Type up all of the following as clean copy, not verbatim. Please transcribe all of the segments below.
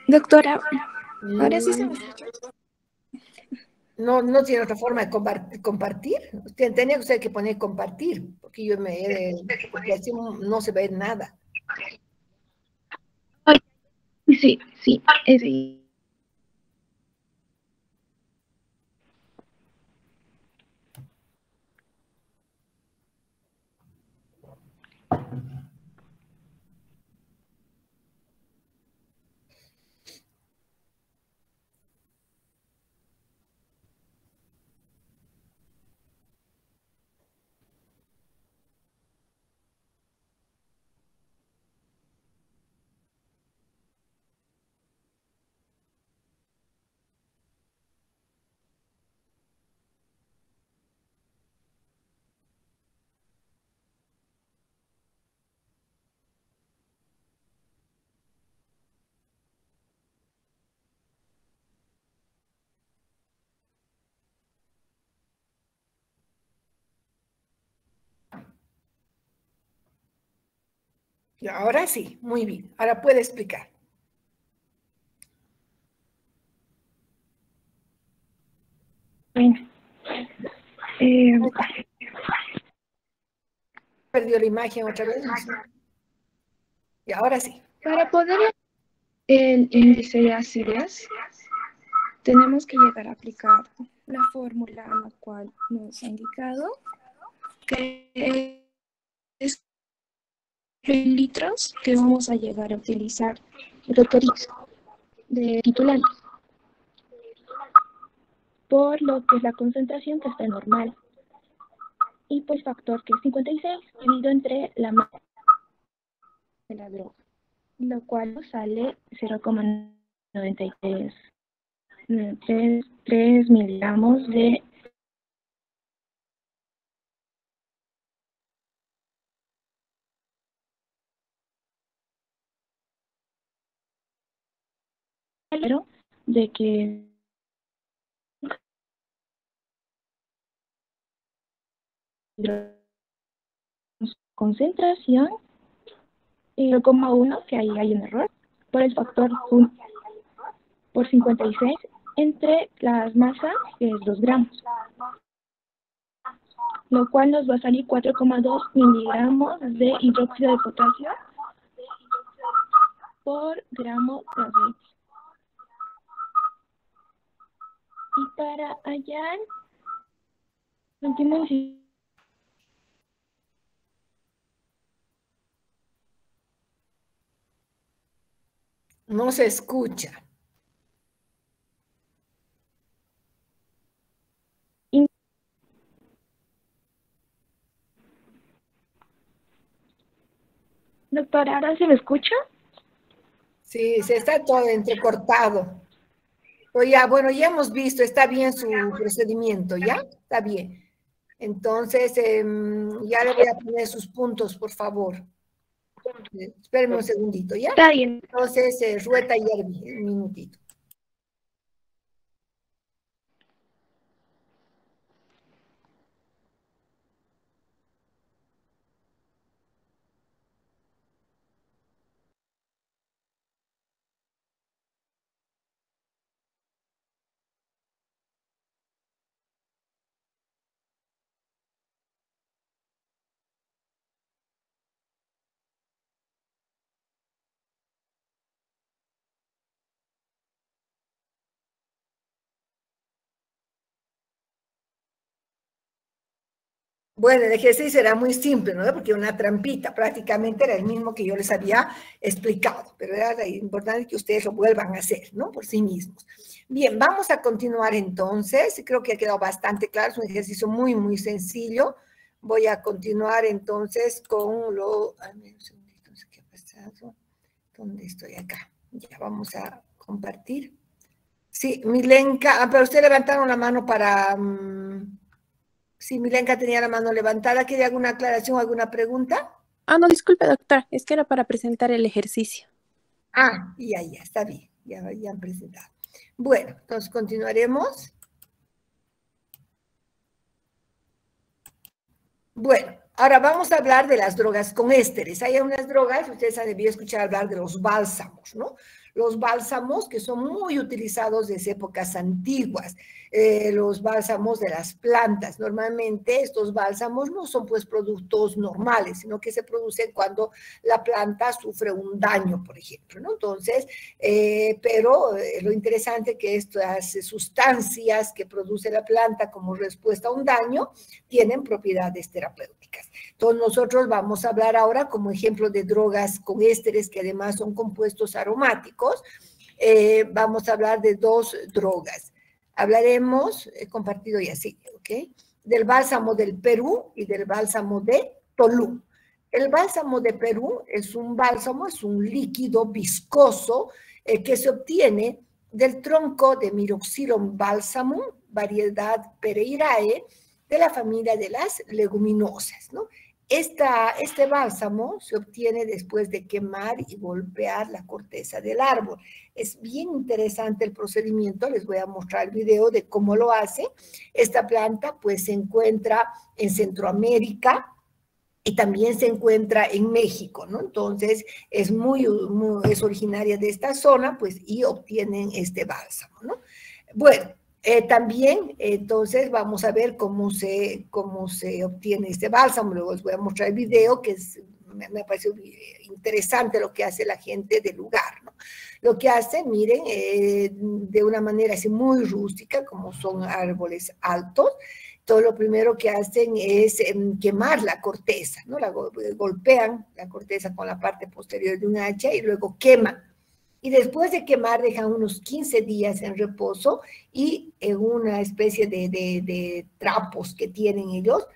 Doctora, ahora sí se me Mm, escucha. No tiene otra forma de compartir. Tenía usted que poner compartir, porque porque así no se ve nada. Ay, sí, sí, sí. Y ahora sí, muy bien. Ahora puede explicar. Bueno, eh, Perdió la imagen otra vez, no sé. Y ahora sí. para poder el índice de acidez, tenemos que llegar a aplicar la fórmula a la cual nos ha indicado, que es litros que vamos a llegar a utilizar requeridos de titular por lo que es la concentración que está normal y pues factor que es 56 dividido entre la masa de la droga, lo cual nos sale 0,93 3 miligramos de de que concentración y 0,1 que ahí hay un error por el factor por 56 entre las masas que es 2 gramos, lo cual nos va a salir 4,2 miligramos de hidróxido de potasio por gramo de aceite. Y para hallar, último, No se escucha. doctora, ¿ahora se me escucha? Sí, se está todo entrecortado. Pero ya, bueno, ya hemos visto, está bien su procedimiento, ¿ya? Está bien. Entonces, ya le voy a poner sus puntos, por favor. Espérenme un segundito, ¿ya? Está bien. Entonces, Rueta y Yerbi, un minutito. Bueno, el ejercicio era muy simple, ¿no? Porque una trampita prácticamente era el mismo que yo les había explicado, pero era importante que ustedes lo vuelvan a hacer, ¿no? Por sí mismos. Bien, vamos a continuar entonces. Creo que ha quedado bastante claro, es un ejercicio muy, muy sencillo. Voy a continuar entonces con lo... Ay, un segundito, no sé qué ha pasado. ¿Dónde estoy? Acá. Ya vamos a compartir. Sí, Milenka, pero usted levantaron la mano para... Sí, Milenka tenía la mano levantada. ¿Quiere alguna aclaración o alguna pregunta? Ah, no, disculpe, doctora, es que era para presentar el ejercicio. Ah, ya, está bien. Ya han presentado. Bueno, entonces continuaremos. Bueno, ahora vamos a hablar de las drogas con ésteres. Hay unas drogas, ustedes han debido escuchar hablar de los bálsamos, ¿no? Los bálsamos que son muy utilizados desde épocas antiguas, los bálsamos de las plantas. Normalmente estos bálsamos no son pues productos normales, sino que se producen cuando la planta sufre un daño, por ejemplo, ¿no? Entonces, pero lo interesante es que estas sustancias que produce la planta como respuesta a un daño tienen propiedades terapéuticas. Entonces, nosotros vamos a hablar ahora como ejemplo de drogas con ésteres que además son compuestos aromáticos. Vamos a hablar de dos drogas. Hablaremos, he compartido ya así, ¿ok? Del bálsamo del Perú y del bálsamo de Tolú. El bálsamo de Perú es un bálsamo, es un líquido viscoso que se obtiene del tronco de Myroxylon balsamum, variedad Pereirae, de la familia de las leguminosas, ¿no? Este bálsamo se obtiene después de quemar y golpear la corteza del árbol. Es bien interesante el procedimiento, les voy a mostrar el video de cómo lo hace. Esta planta pues se encuentra en Centroamérica y también se encuentra en México, ¿no? Entonces es originaria de esta zona, pues, y obtienen este bálsamo, ¿no? Bueno, también, entonces, vamos a ver cómo se obtiene este bálsamo. Luego les voy a mostrar el video, que me pareció interesante lo que hace la gente del lugar, ¿no? Lo que hacen, miren, de una manera así muy rústica, como son árboles altos, todo lo primero que hacen es quemar la corteza, ¿no? Golpean la corteza con la parte posterior de un hacha y luego queman. Y después de quemar dejan unos 15 días en reposo y en una especie de trapos que tienen ellos,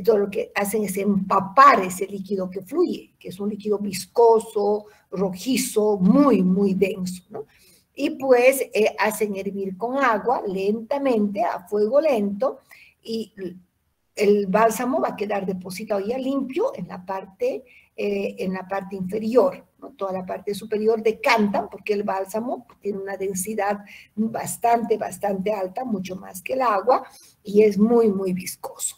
todo lo que hacen es empapar ese líquido que fluye, que es un líquido viscoso, rojizo, muy, muy denso, ¿no? Y pues hacen hervir con agua lentamente, a fuego lento, y el bálsamo va a quedar depositado ya limpio en la parte inferior, ¿no? Toda la parte superior decanta, porque el bálsamo tiene una densidad bastante alta, mucho más que el agua, y es muy, muy viscoso.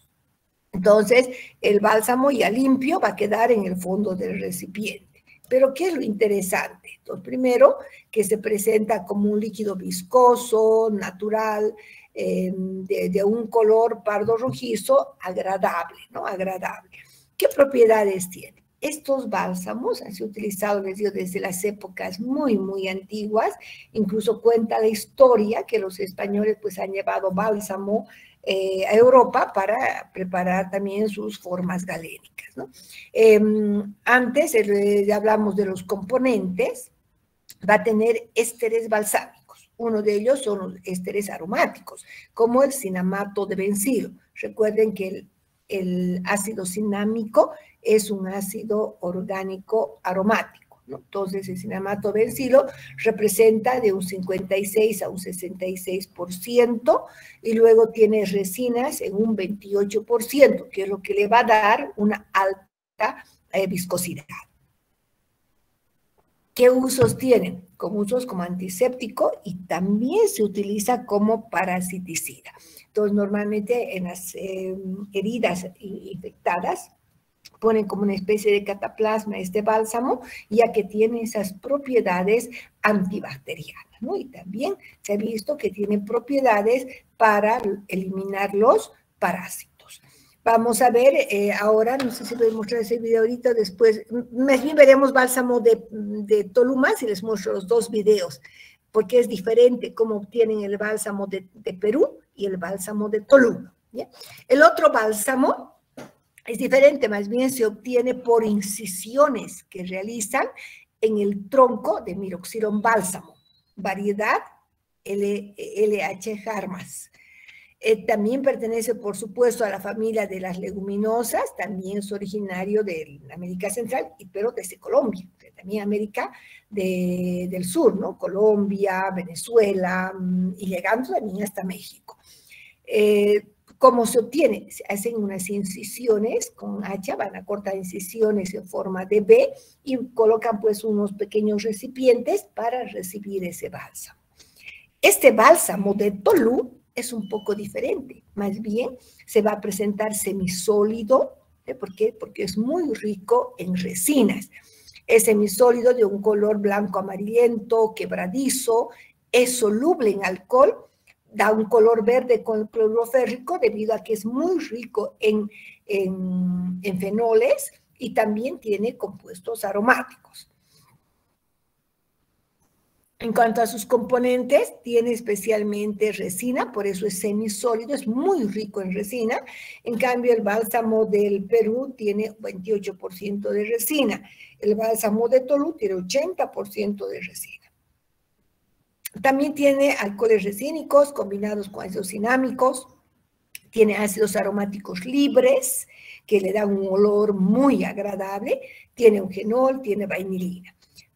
Entonces, el bálsamo ya limpio va a quedar en el fondo del recipiente. Pero, ¿qué es lo interesante? Entonces, primero, que se presenta como un líquido viscoso, natural, de un color pardo rojizo, agradable, ¿no? Agradable. ¿Qué propiedades tiene? Estos bálsamos han sido utilizados, les digo, desde las épocas muy, muy antiguas. Incluso cuenta la historia que los españoles pues han llevado bálsamo a Europa para preparar también sus formas galénicas, ¿no? Antes hablamos de los componentes, va a tener ésteres balsámicos. Uno de ellos son los ésteres aromáticos, como el cinamato de bencilo. Recuerden que el ácido cinámico es un ácido orgánico aromático, ¿no? Entonces, el cinamato de bencilo representa de un 56 a un 66%, y luego tiene resinas en un 28%, que es lo que le va a dar una alta viscosidad. ¿Qué usos tienen? Como usos como antiséptico, y también se utiliza como parasiticida. Entonces, normalmente en las heridas infectadas ponen como una especie de cataplasma este bálsamo, ya que tiene esas propiedades antibacterianas, ¿no? Y también se ha visto que tiene propiedades para eliminar los parásitos. Vamos a ver ahora, no sé si les mostrar ese video ahorita, después, más bien veremos bálsamo de Toluma, si les muestro los dos videos, porque es diferente cómo obtienen el bálsamo de Perú y el bálsamo de Toluma, ¿ya? El otro bálsamo es diferente, más bien se obtiene por incisiones que realizan en el tronco de Myroxylon balsamum, variedad LH Harmas. También pertenece, por supuesto, a la familia de las leguminosas, también es originario de América Central, pero desde Colombia, también América del Sur, ¿no? Colombia, Venezuela, y llegando también hasta México. ¿Cómo se obtiene? Se hacen unas incisiones con hacha, van a cortar incisiones en forma de V y colocan pues unos pequeños recipientes para recibir ese bálsamo. Este bálsamo de Tolú es un poco diferente, más bien se va a presentar semisólido. ¿Por qué? Porque es muy rico en resinas. Es semisólido de un color blanco amarillento, quebradizo, es soluble en alcohol, da un color verde con cloruro férrico debido a que es muy rico en fenoles y también tiene compuestos aromáticos. En cuanto a sus componentes, tiene especialmente resina, por eso es semisólido, es muy rico en resina. En cambio, el bálsamo del Perú tiene 28% de resina. El bálsamo de Tolú tiene 80% de resina. También tiene alcoholes resínicos combinados con ácidos cinámicos. Tiene ácidos aromáticos libres, que le dan un olor muy agradable. Tiene eugenol, tiene vainilina.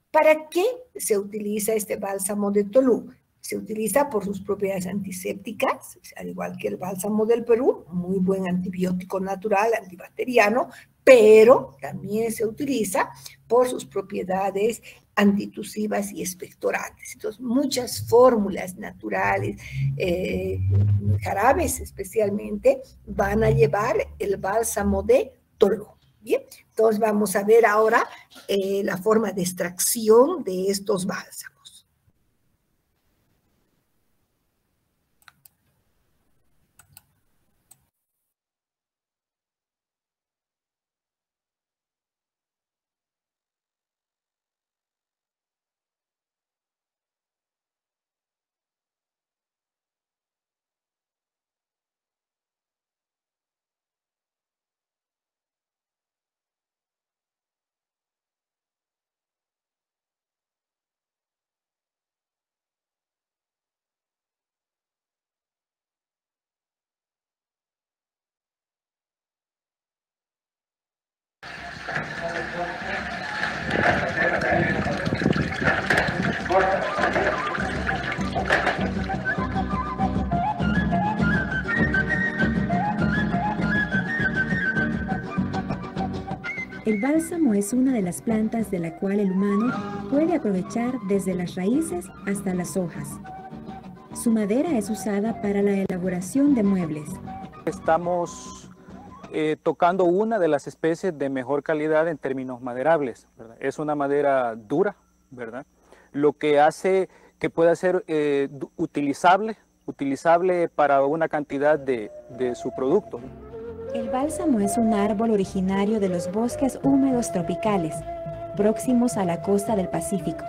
¿Para qué se utiliza este bálsamo de Tolú? Se utiliza por sus propiedades antisépticas, al igual que el bálsamo del Perú, muy buen antibiótico natural, antibacteriano, pero también se utiliza por sus propiedades antitusivas y expectorantes. Entonces, muchas fórmulas naturales, jarabes especialmente, van a llevar el bálsamo de Tolú. Bien, entonces vamos a ver ahora la forma de extracción de estos bálsamos. El bálsamo es una de las plantas de la cual el humano puede aprovechar desde las raíces hasta las hojas. Su madera es usada para la elaboración de muebles. Estamos tocando una de las especies de mejor calidad en términos maderables, ¿verdad? Es una madera dura, ¿verdad? Lo que hace que pueda ser utilizable para una cantidad de su producto. El bálsamo es un árbol originario de los bosques húmedos tropicales, próximos a la costa del Pacífico.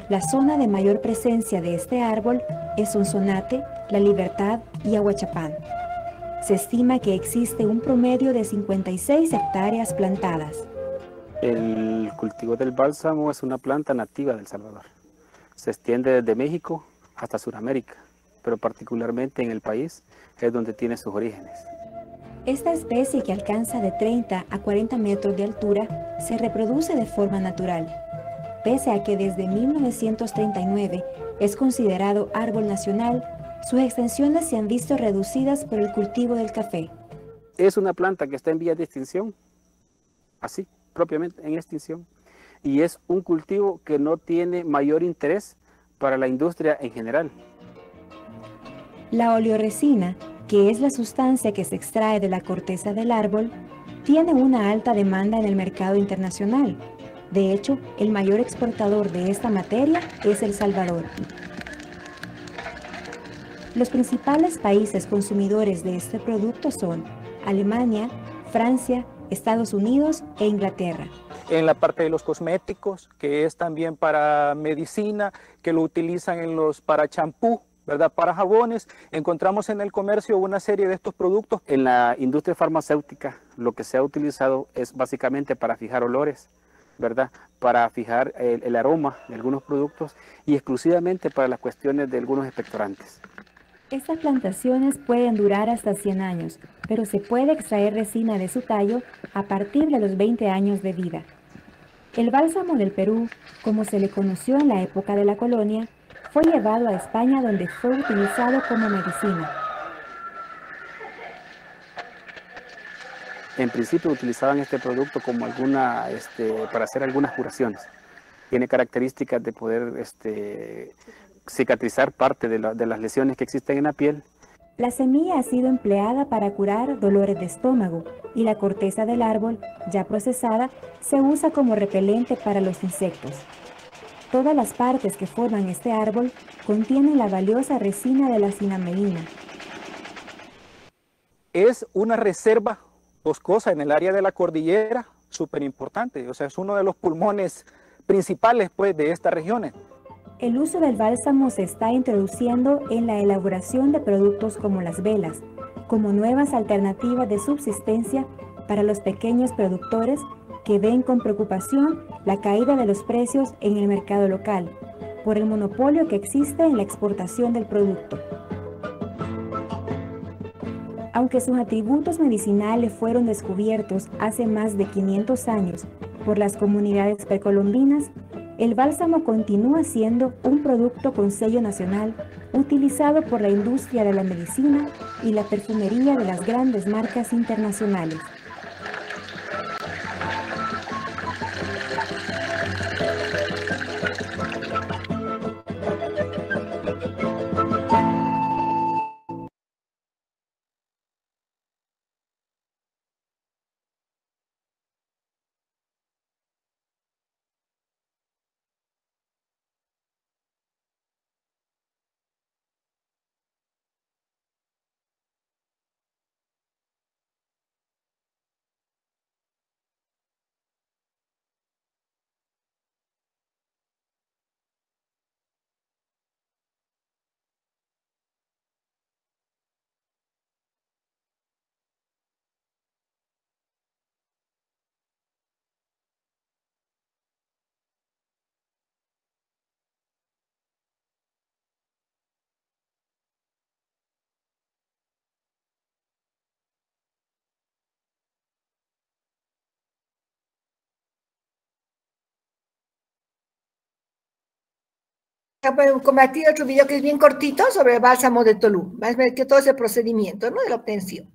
La zona de mayor presencia de este árbol es Sonsonate, La Libertad y Ahuachapán. Se estima que existe un promedio de 56 hectáreas plantadas. El cultivo del bálsamo es una planta nativa de El Salvador. Se extiende desde México hasta Sudamérica, pero particularmente en el país es donde tiene sus orígenes. Esta especie, que alcanza de 30 a 40 metros de altura, se reproduce de forma natural, pese a que desde 1939 es considerado árbol nacional. Sus extensiones se han visto reducidas por el cultivo del café. Es una planta que está en vías de extinción, así, propiamente en extinción, y es un cultivo que no tiene mayor interés para la industria en general. La oleoresina, que es la sustancia que se extrae de la corteza del árbol, tiene una alta demanda en el mercado internacional. De hecho, el mayor exportador de esta materia es El Salvador. Los principales países consumidores de este producto son Alemania, Francia, Estados Unidos e Inglaterra. En la parte de los cosméticos, que es también para medicina, que lo utilizan para champú, ¿verdad? Para jabones, encontramos en el comercio una serie de estos productos. En la industria farmacéutica lo que se ha utilizado es básicamente para fijar olores, ¿verdad? Para fijar el aroma de algunos productos y exclusivamente para las cuestiones de algunos expectorantes. Estas plantaciones pueden durar hasta 100 años, pero se puede extraer resina de su tallo a partir de los 20 años de vida. El bálsamo del Perú, como se le conoció en la época de la colonia, fue llevado a España, donde fue utilizado como medicina. En principio utilizaban este producto como para hacer algunas curaciones. Tiene características de poder cicatrizar parte de las lesiones que existen en la piel. La semilla ha sido empleada para curar dolores de estómago y la corteza del árbol, ya procesada, se usa como repelente para los insectos. Todas las partes que forman este árbol contienen la valiosa resina de la cinamelina. Es una reserva boscosa en el área de la cordillera súper importante, o sea, es uno de los pulmones principales pues, de estas regiones. El uso del bálsamo se está introduciendo en la elaboración de productos como las velas, como nuevas alternativas de subsistencia para los pequeños productores que ven con preocupación la caída de los precios en el mercado local, por el monopolio que existe en la exportación del producto. Aunque sus atributos medicinales fueron descubiertos hace más de 500 años por las comunidades precolombinas, el bálsamo continúa siendo un producto con sello nacional utilizado por la industria de la medicina y la perfumería de las grandes marcas internacionales. Compartir otro video que es bien cortito sobre el bálsamo de Tolú. Vas a ver que todo ese procedimiento, ¿no? De la obtención.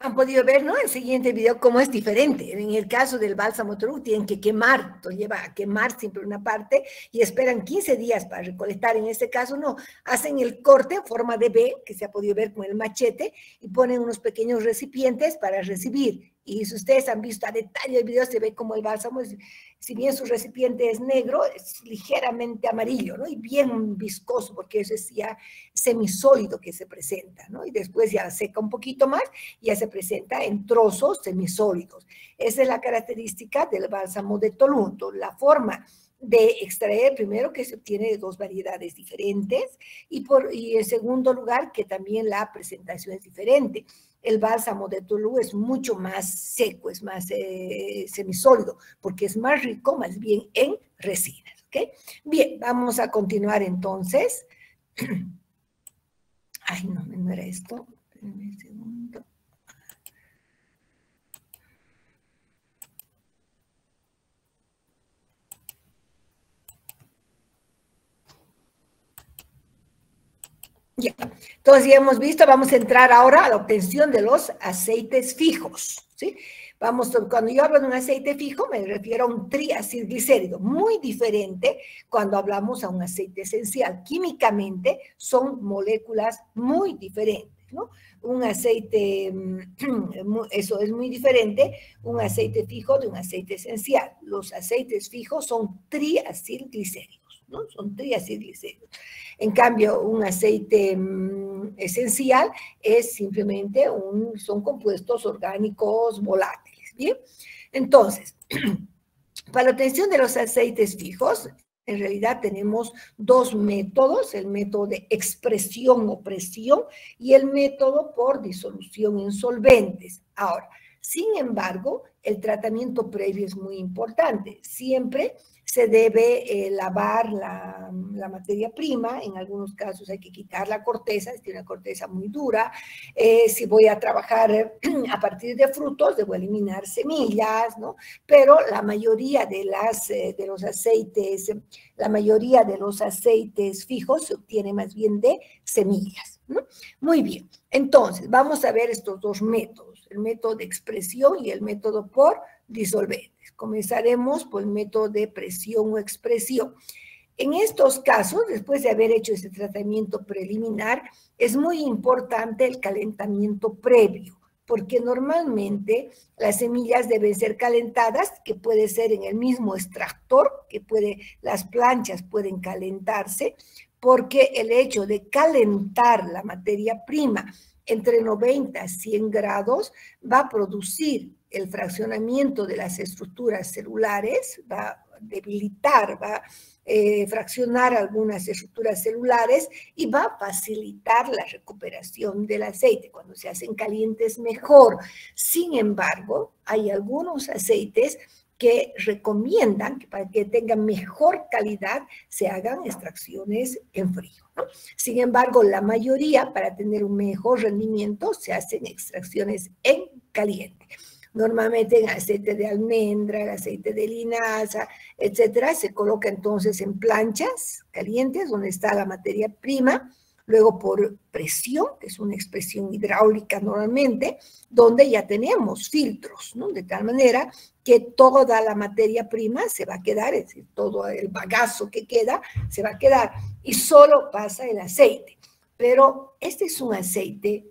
Han podido ver, ¿no? El siguiente video cómo es diferente. En el caso del bálsamo Toru tienen que quemar, entonces lleva a quemar siempre una parte y esperan 15 días para recolectar. En este caso no, hacen el corte en forma de B, que se ha podido ver con el machete, y ponen unos pequeños recipientes para recibir. Y si ustedes han visto a detalle el video, se ve como el bálsamo, si bien su recipiente es negro, es ligeramente amarillo, ¿no? Y bien viscoso, porque eso es ya semisólido que se presenta, ¿no? Y después ya seca un poquito más, ya se presenta en trozos semisólidos. Esa es la característica del bálsamo de Tolunto, la forma de extraer, primero, que se obtiene de dos variedades diferentes, y en segundo lugar, que también la presentación es diferente. El bálsamo de Tolú es mucho más seco, es más semisólido, porque es más rico, más bien en resinas, ¿ok? Bien, vamos a continuar entonces. Ay, no era esto. Espérenme un segundo. Ya, entonces ya hemos visto, vamos a entrar ahora a la obtención de los aceites fijos, ¿sí? Cuando yo hablo de un aceite fijo, me refiero a un triacilglicérido, muy diferente cuando hablamos a un aceite esencial. Químicamente son moléculas muy diferentes, ¿no? Un aceite, eso es muy diferente, un aceite fijo de un aceite esencial. Los aceites fijos son triacilglicéridos, ¿no? Son triacilglicéridos. En cambio, un aceite esencial es simplemente son compuestos orgánicos volátiles, ¿bien? Entonces, para la obtención de los aceites fijos, en realidad tenemos dos métodos, el método de expresión o presión y el método por disolución en solventes. Ahora, sin embargo, el tratamiento previo es muy importante. Siempre se debe lavar la materia prima, en algunos casos hay que quitar la corteza, si tiene una corteza muy dura. Si voy a trabajar a partir de frutos, debo eliminar semillas, ¿no? Pero la mayoría de los aceites, la mayoría de los aceites fijos se obtiene más bien de semillas, ¿no? Muy bien, entonces vamos a ver estos dos métodos, el método de expresión y el método por disolventes. Comenzaremos por el método de presión o expresión. En estos casos, después de haber hecho ese tratamiento preliminar, es muy importante el calentamiento previo, porque normalmente las semillas deben ser calentadas, que puede ser en el mismo extractor, las planchas pueden calentarse, porque el hecho de calentar la materia prima entre 90 a 100 grados va a producir el fraccionamiento de las estructuras celulares, va a debilitar, va a fraccionar algunas estructuras celulares y va a facilitar la recuperación del aceite. Cuando se hacen calientes, mejor. Sin embargo, hay algunos aceites que recomiendan que para que tengan mejor calidad se hagan extracciones en frío, ¿no? Sin embargo, la mayoría, para tener un mejor rendimiento, se hacen extracciones en caliente. Normalmente en aceite de almendra, el aceite de linaza, etcétera, se coloca entonces en planchas calientes donde está la materia prima, luego por presión, que es una expresión hidráulica normalmente, donde ya tenemos filtros, ¿no? De tal manera que toda la materia prima se va a quedar, es decir, todo el bagazo que queda se va a quedar y solo pasa el aceite. Pero este es un aceite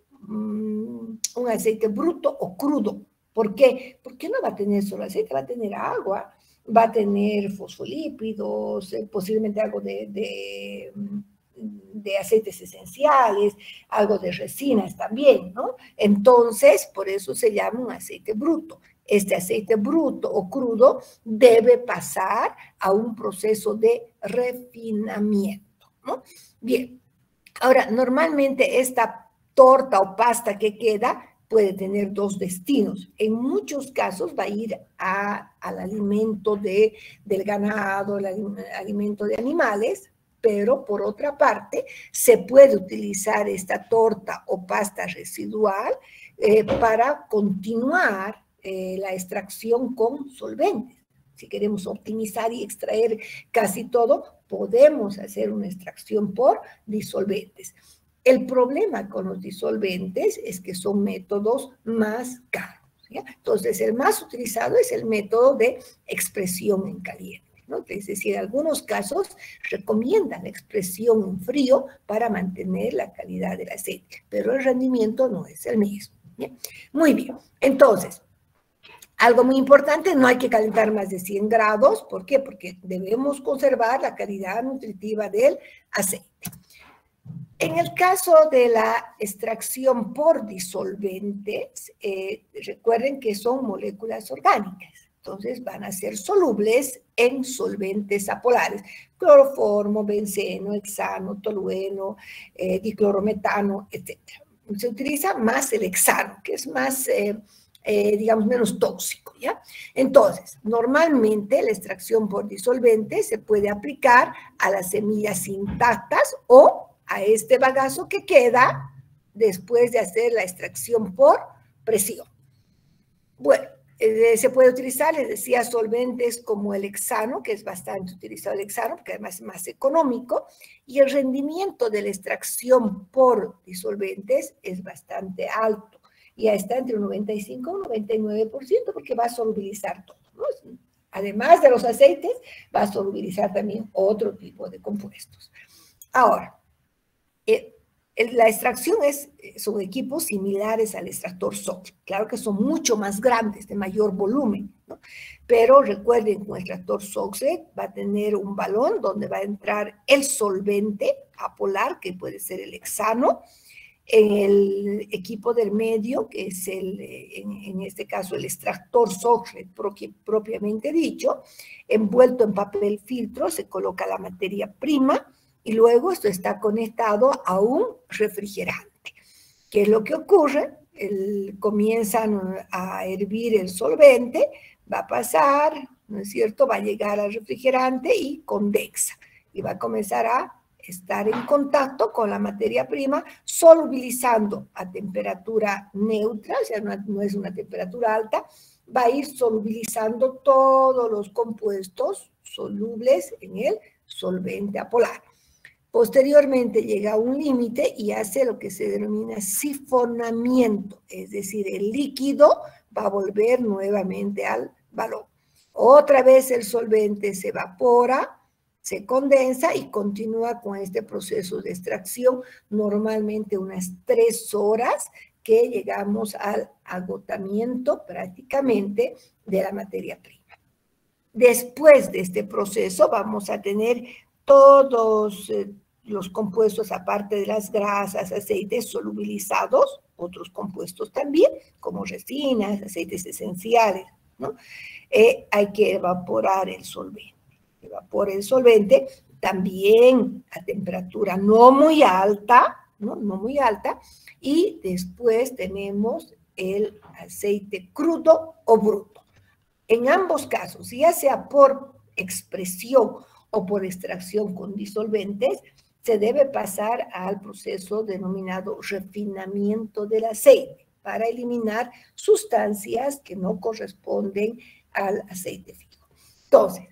bruto o crudo. ¿Por qué? Porque no va a tener solo aceite, va a tener agua, va a tener fosfolípidos, posiblemente algo de aceites esenciales, algo de resinas también, ¿no? Entonces, por eso se llama un aceite bruto. Este aceite bruto o crudo debe pasar a un proceso de refinamiento, ¿no? Bien, ahora, normalmente esta torta o pasta que queda puede tener dos destinos. En muchos casos va a ir al alimento del ganado, al alimento de animales, pero por otra parte se puede utilizar esta torta o pasta residual para continuar la extracción con solventes. Si queremos optimizar y extraer casi todo, podemos hacer una extracción por disolventes. El problema con los disolventes es que son métodos más caros, ¿ya? Entonces, el más utilizado es el método de expresión en caliente, ¿no? Es decir, en algunos casos recomiendan la expresión en frío para mantener la calidad del aceite, pero el rendimiento no es el mismo, ¿ya? Muy bien, entonces, algo muy importante, no hay que calentar más de 100 grados. ¿Por qué? Porque debemos conservar la calidad nutritiva del aceite. En el caso de la extracción por disolventes, recuerden que son moléculas orgánicas. Entonces van a ser solubles en solventes apolares. Cloroformo, benceno, hexano, tolueno, diclorometano, etc. Se utiliza más el hexano, que es más... digamos, menos tóxico, ¿ya? Entonces, normalmente la extracción por disolvente se puede aplicar a las semillas intactas o a este bagazo que queda después de hacer la extracción por presión. Bueno, se puede utilizar, les decía, solventes como el hexano, que es bastante utilizado el hexano, porque además es más económico, y el rendimiento de la extracción por disolventes es bastante alto. Ya está entre un 95 y un 99%, porque va a solubilizar todo, ¿no? Además de los aceites, va a solubilizar también otro tipo de compuestos. Ahora, la extracción son equipos similares al extractor SOX. Claro que son mucho más grandes, de mayor volumen, ¿no? Pero recuerden que un extractor SOX va a tener un balón donde va a entrar el solvente apolar, que puede ser el hexano, en el equipo del medio, que es en este caso el extractor SOX propiamente dicho, envuelto en papel filtro, se coloca la materia prima y luego esto está conectado a un refrigerante. ¿Qué es lo que ocurre? Comienzan a hervir el solvente, va a pasar, ¿no es cierto? Va a llegar al refrigerante y condensa y va a comenzar a estar en contacto con la materia prima, solubilizando a temperatura neutra, o sea, no es una temperatura alta, va a ir solubilizando todos los compuestos solubles en el solvente apolar. Posteriormente llega a un límite y hace lo que se denomina sifonamiento, es decir, el líquido va a volver nuevamente al balón. Otra vez el solvente se evapora, se condensa y continúa con este proceso de extracción, normalmente unas 3 horas, que llegamos al agotamiento prácticamente de la materia prima. Después de este proceso vamos a tener todos los compuestos, aparte de las grasas, aceites solubilizados, otros compuestos también, como resinas, aceites esenciales, ¿no? Hay que evaporar el solvente. Evapora el solvente también a temperatura no muy alta, ¿no? No muy alta, y después tenemos el aceite crudo o bruto. En ambos casos, ya sea por expresión o por extracción con disolventes, se debe pasar al proceso denominado refinamiento del aceite para eliminar sustancias que no corresponden al aceite fijo. Entonces,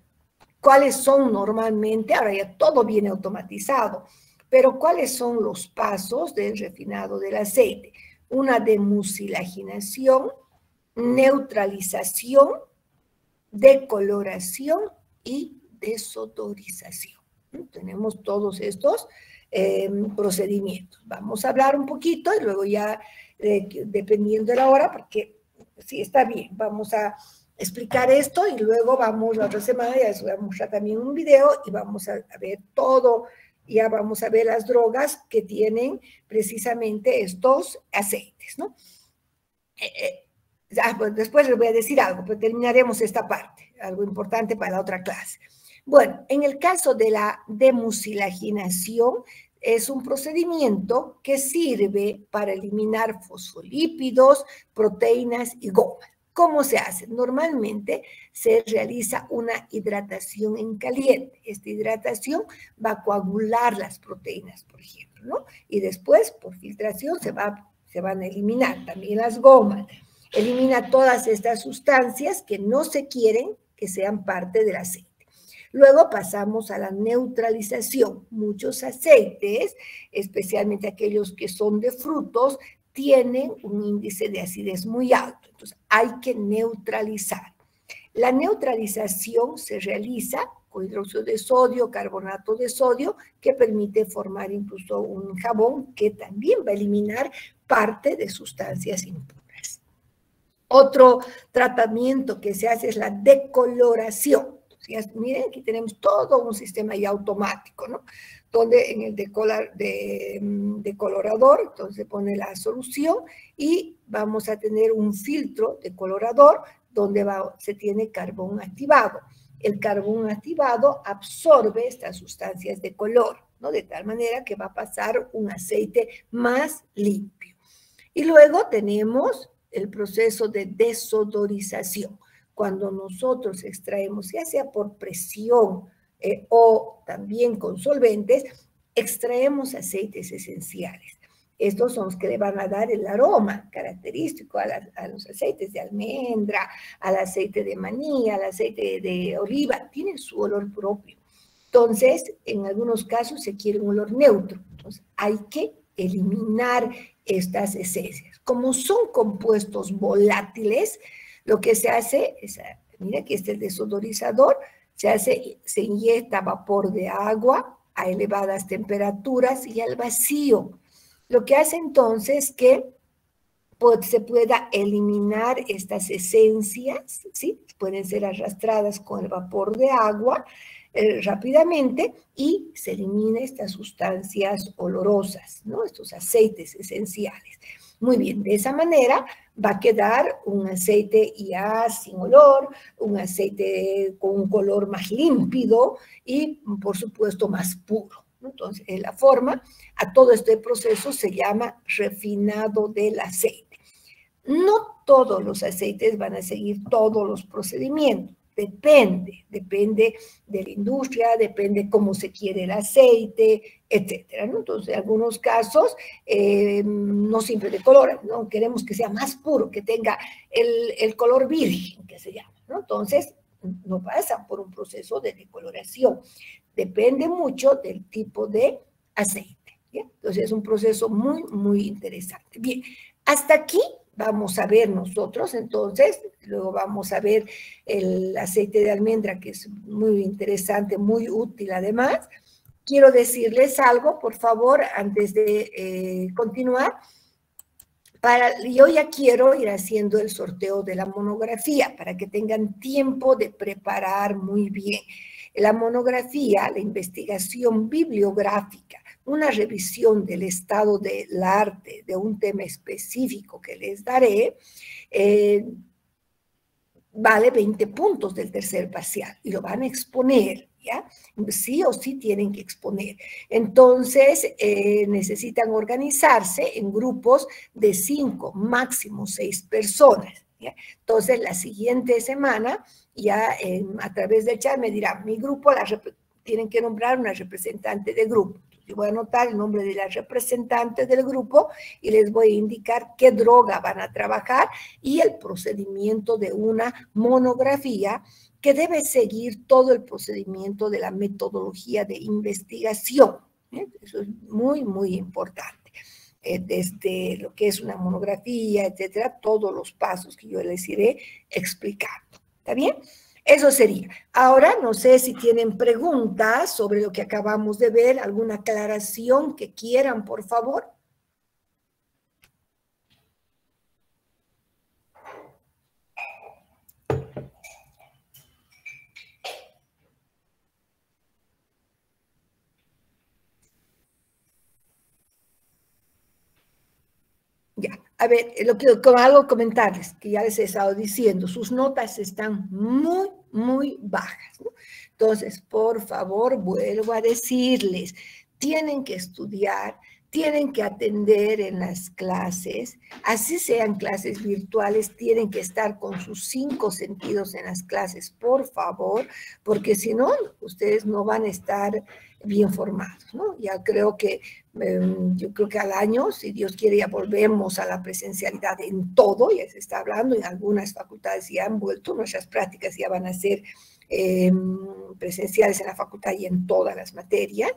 ¿cuáles son normalmente? Ahora ya todo viene automatizado, pero ¿cuáles son los pasos del refinado del aceite? Una demucilaginación, neutralización, decoloración y desodorización. Tenemos todos estos procedimientos. Vamos a hablar un poquito y luego ya, dependiendo de la hora, porque sí, está bien, vamos a explicar esto y luego vamos la otra semana, ya les voy a mostrar también un video y vamos a ver todo, ya vamos a ver las drogas que tienen precisamente estos aceites, ¿no? Pues después les voy a decir algo, pero terminaremos esta parte, algo importante para la otra clase. Bueno, en el caso de la demucilaginación, es un procedimiento que sirve para eliminar fosfolípidos, proteínas y gomas. ¿Cómo se hace? Normalmente se realiza una hidratación en caliente. Esta hidratación va a coagular las proteínas, por ejemplo, ¿no? Y después, por filtración, se van a eliminar también las gomas. Elimina todas estas sustancias que no se quieren que sean parte del aceite. Luego pasamos a la neutralización. Muchos aceites, especialmente aquellos que son de frutos, tienen un índice de acidez muy alto. Entonces, hay que neutralizar. La neutralización se realiza con hidróxido de sodio, carbonato de sodio, que permite formar incluso un jabón que también va a eliminar parte de sustancias impuras. Otro tratamiento que se hace es la decoloración. Miren, aquí tenemos todo un sistema ya automático, ¿no? Donde en el decolorador, entonces se pone la solución y vamos a tener un filtro decolorador donde se tiene carbón activado. El carbón activado absorbe estas sustancias de color, ¿no? De tal manera que va a pasar un aceite más limpio. Y luego tenemos el proceso de desodorización. Cuando nosotros extraemos, ya sea por presión o también con solventes, extraemos aceites esenciales. Estos son los que le van a dar el aroma característico a los aceites de almendra, al aceite de maní, al aceite de oliva. Tienen su olor propio. Entonces, en algunos casos se quiere un olor neutro. Entonces, hay que eliminar estas esencias. Como son compuestos volátiles, lo que se hace es, mira que este desodorizador, se inyecta vapor de agua a elevadas temperaturas y al vacío. Lo que hace entonces que se pueda eliminar estas esencias, ¿sí? Pueden ser arrastradas con el vapor de agua rápidamente y se elimina estas sustancias olorosas, ¿no? Estos aceites esenciales. Muy bien, de esa manera va a quedar un aceite ya sin olor, un aceite con un color más límpido y, por supuesto, más puro. Entonces, la forma a todo este proceso se llama refinado del aceite. No todos los aceites van a seguir todos los procedimientos. Depende de la industria, depende cómo se quiere el aceite, etcétera, ¿no? Entonces, en algunos casos, no siempre decoloran, ¿no? Queremos que sea más puro, que tenga el color virgen, que se llama, ¿no? Entonces, no pasa por un proceso de decoloración. Depende mucho del tipo de aceite, ¿bien? Entonces, es un proceso muy, muy interesante. Bien, hasta aquí vamos a ver nosotros, entonces, luego vamos a ver el aceite de almendra, que es muy interesante, muy útil además. Quiero decirles algo, por favor, antes de continuar. Yo ya quiero ir haciendo el sorteo de la monografía para que tengan tiempo de preparar muy bien. La monografía, la investigación bibliográfica, una revisión del estado del arte de un tema específico que les daré, vale 20 puntos del tercer parcial y lo van a exponer, ¿ya? Sí o sí tienen que exponer. Entonces, necesitan organizarse en grupos de 5, máximo 6 personas, ¿ya? Entonces, la siguiente semana, ya a través del chat me dirá, mi grupo tienen que nombrar una representante de grupo. Yo voy a anotar el nombre de la representante del grupo y les voy a indicar qué droga van a trabajar y el procedimiento de una monografía que debe seguir todo el procedimiento de la metodología de investigación. Eso es muy, muy importante. Desde lo que es una monografía, etcétera, todos los pasos que yo les iré explicando. ¿Está bien? Eso sería. Ahora, no sé si tienen preguntas sobre lo que acabamos de ver, alguna aclaración que quieran, por favor. Ya, a ver, con algo comentarles, que ya les he estado diciendo, sus notas están muy, muy bajas, ¿no? Entonces, por favor, vuelvo a decirles, tienen que estudiar, tienen que atender en las clases, así sean clases virtuales, tienen que estar con sus 5 sentidos en las clases, por favor, porque si no, ustedes no van a estar bien formados, ¿no? Ya creo que, yo creo que al año, si Dios quiere, ya volvemos a la presencialidad en todo, ya se está hablando, en algunas facultades ya han vuelto, nuestras prácticas ya van a ser presenciales en la facultad y en todas las materias.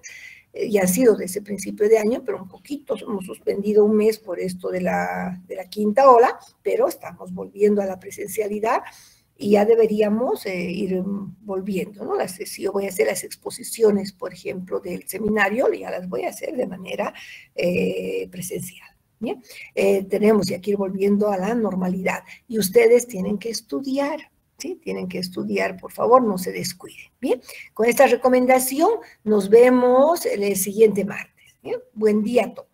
Y han sido desde el principio de año, pero un poquito, hemos suspendido un mes por esto de la quinta ola, pero estamos volviendo a la presencialidad y ya deberíamos ir volviendo, ¿no? Si yo voy a hacer las exposiciones, por ejemplo, del seminario, ya las voy a hacer de manera presencial. ¿Bien? Tenemos ya que ir volviendo a la normalidad y ustedes tienen que estudiar. ¿Sí? Tienen que estudiar, por favor, no se descuiden. Bien, con esta recomendación nos vemos el siguiente martes. ¿Bien? Buen día a todos.